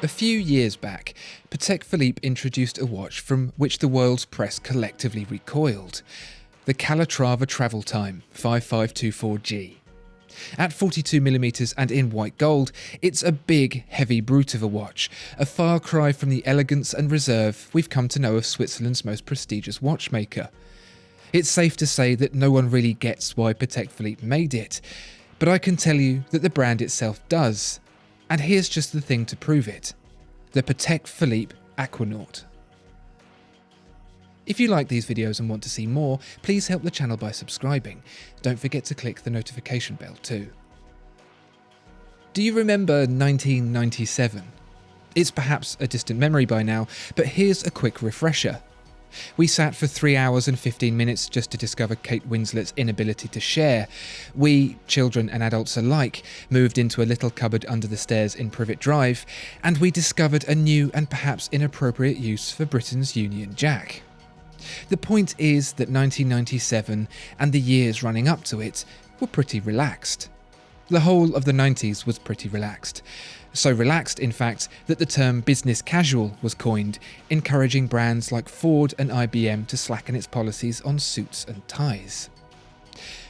A few years back, Patek Philippe introduced a watch from which the world's press collectively recoiled, the Calatrava Travel Time 5524G. At 42mm and in white gold, it's a big, heavy brute of a watch, a far cry from the elegance and reserve we've come to know of Switzerland's most prestigious watchmaker. It's safe to say that no one really gets why Patek Philippe made it, but I can tell you that the brand itself does. And here's just the thing to prove it: the Patek Philippe Aquanaut. If you like these videos and want to see more, please help the channel by subscribing. Don't forget to click the notification bell too. Do you remember 1997? It's perhaps a distant memory by now, but here's a quick refresher. We sat for 3 hours and 15 minutes just to discover Kate Winslet's inability to share. We, children and adults alike, moved into a little cupboard under the stairs in Privet Drive, and we discovered a new and perhaps inappropriate use for Britain's Union Jack. The point is that 1997 and the years running up to it were pretty relaxed. The whole of the 90s was pretty relaxed. So relaxed, in fact, that the term business casual was coined, encouraging brands like Ford and IBM to slacken its policies on suits and ties.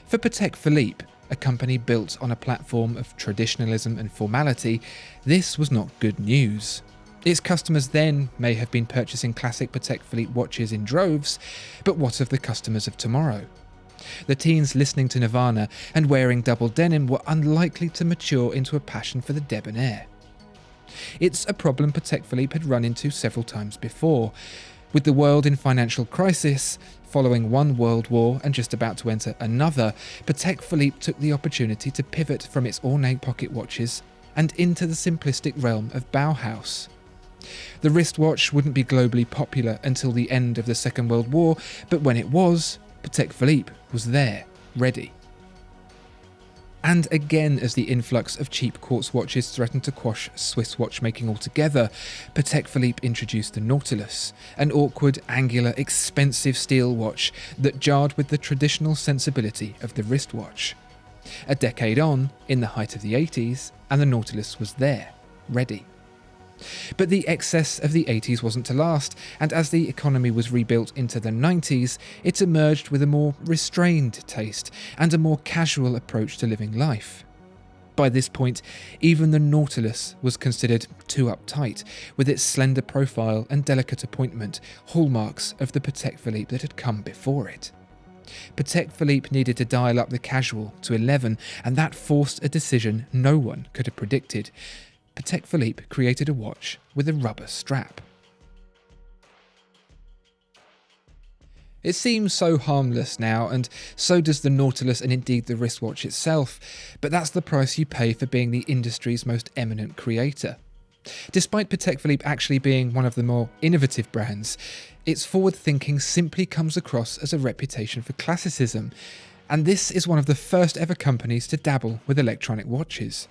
For Patek Philippe, a company built on a platform of traditionalism and formality, this was not good news. Its customers then may have been purchasing classic Patek Philippe watches in droves, but what of the customers of tomorrow? The teens listening to Nirvana and wearing double denim were unlikely to mature into a passion for the debonair. It's a problem Patek Philippe had run into several times before. With the world in financial crisis, following one world war and just about to enter another, Patek Philippe took the opportunity to pivot from its ornate pocket watches and into the simplistic realm of Bauhaus. The wristwatch wouldn't be globally popular until the end of the Second World War, but when it was, Patek Philippe was there, ready. And again, as the influx of cheap quartz watches threatened to quash Swiss watchmaking altogether, Patek Philippe introduced the Nautilus, an awkward, angular, expensive steel watch that jarred with the traditional sensibility of the wristwatch. A decade on, in the height of the 80s, and the Nautilus was there, ready. But the excess of the 80s wasn't to last, and as the economy was rebuilt into the 90s, it emerged with a more restrained taste and a more casual approach to living life. By this point, even the Nautilus was considered too uptight, with its slender profile and delicate appointment, hallmarks of the Patek Philippe that had come before it. Patek Philippe needed to dial up the casual to 11, and that forced a decision no one could have predicted. Patek Philippe created a watch with a rubber strap. It seems so harmless now, and so does the Nautilus and indeed the wristwatch itself, but that's the price you pay for being the industry's most eminent creator. Despite Patek Philippe actually being one of the more innovative brands, its forward thinking simply comes across as a reputation for classicism, and this is one of the first ever companies to dabble with electronic watches.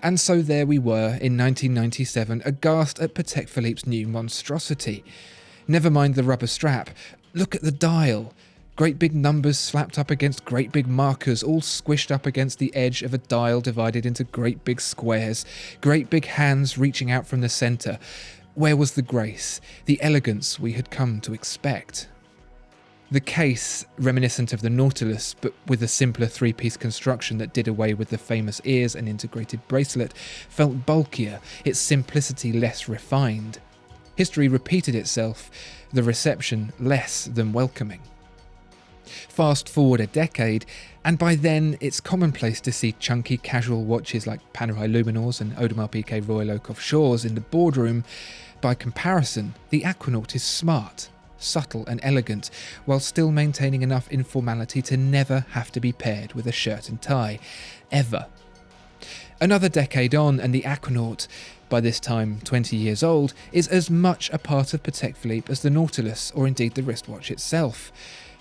And so there we were in 1997, aghast at Patek Philippe's new monstrosity. Never mind the rubber strap, look at the dial. Great big numbers slapped up against great big markers, all squished up against the edge of a dial divided into great big squares, great big hands reaching out from the centre. Where was the grace, the elegance we had come to expect? The case, reminiscent of the Nautilus, but with a simpler three-piece construction that did away with the famous ears and integrated bracelet, felt bulkier, its simplicity less refined. History repeated itself, the reception less than welcoming. Fast forward a decade, and by then it's commonplace to see chunky casual watches like Panerai Luminors and Audemars Piguet Royal Oak Offshores in the boardroom. By comparison, the Aquanaut is smart, subtle and elegant, while still maintaining enough informality to never have to be paired with a shirt and tie, ever. Another decade on, and the Aquanaut, by this time 20 years old, is as much a part of Patek Philippe as the Nautilus or indeed the wristwatch itself.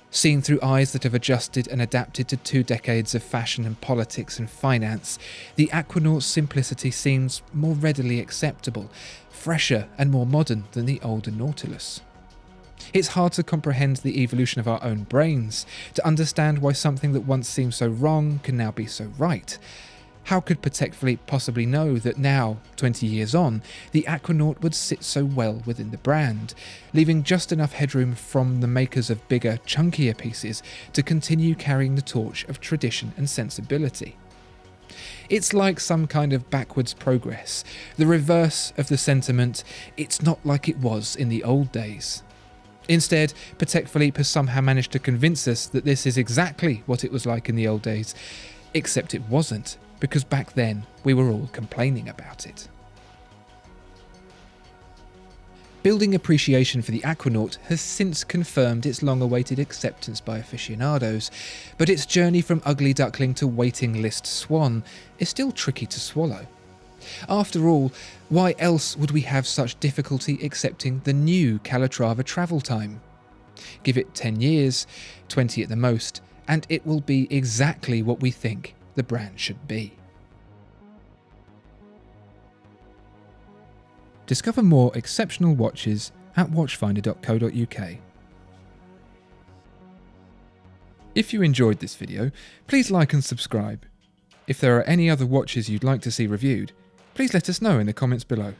Seen through eyes that have adjusted and adapted to 2 decades of fashion and politics and finance, the Aquanaut's simplicity seems more readily acceptable, fresher and more modern than the older Nautilus. It's hard to comprehend the evolution of our own brains, to understand why something that once seemed so wrong can now be so right. How could Patek Philippe possibly know that now, 20 years on, the Aquanaut would sit so well within the brand, leaving just enough headroom from the makers of bigger, chunkier pieces to continue carrying the torch of tradition and sensibility? It's like some kind of backwards progress, the reverse of the sentiment, "It's not like it was in the old days." Instead, Patek Philippe has somehow managed to convince us that this is exactly what it was like in the old days, except it wasn't, because back then we were all complaining about it. Building appreciation for the Aquanaut has since confirmed its long-awaited acceptance by aficionados, but its journey from ugly duckling to waiting list swan is still tricky to swallow. After all, why else would we have such difficulty accepting the new Calatrava Travel Time? Give it 10 years, 20 at the most, and it will be exactly what we think the brand should be. Discover more exceptional watches at watchfinder.co.uk. If you enjoyed this video, please like and subscribe. If there are any other watches you'd like to see reviewed, please let us know in the comments below.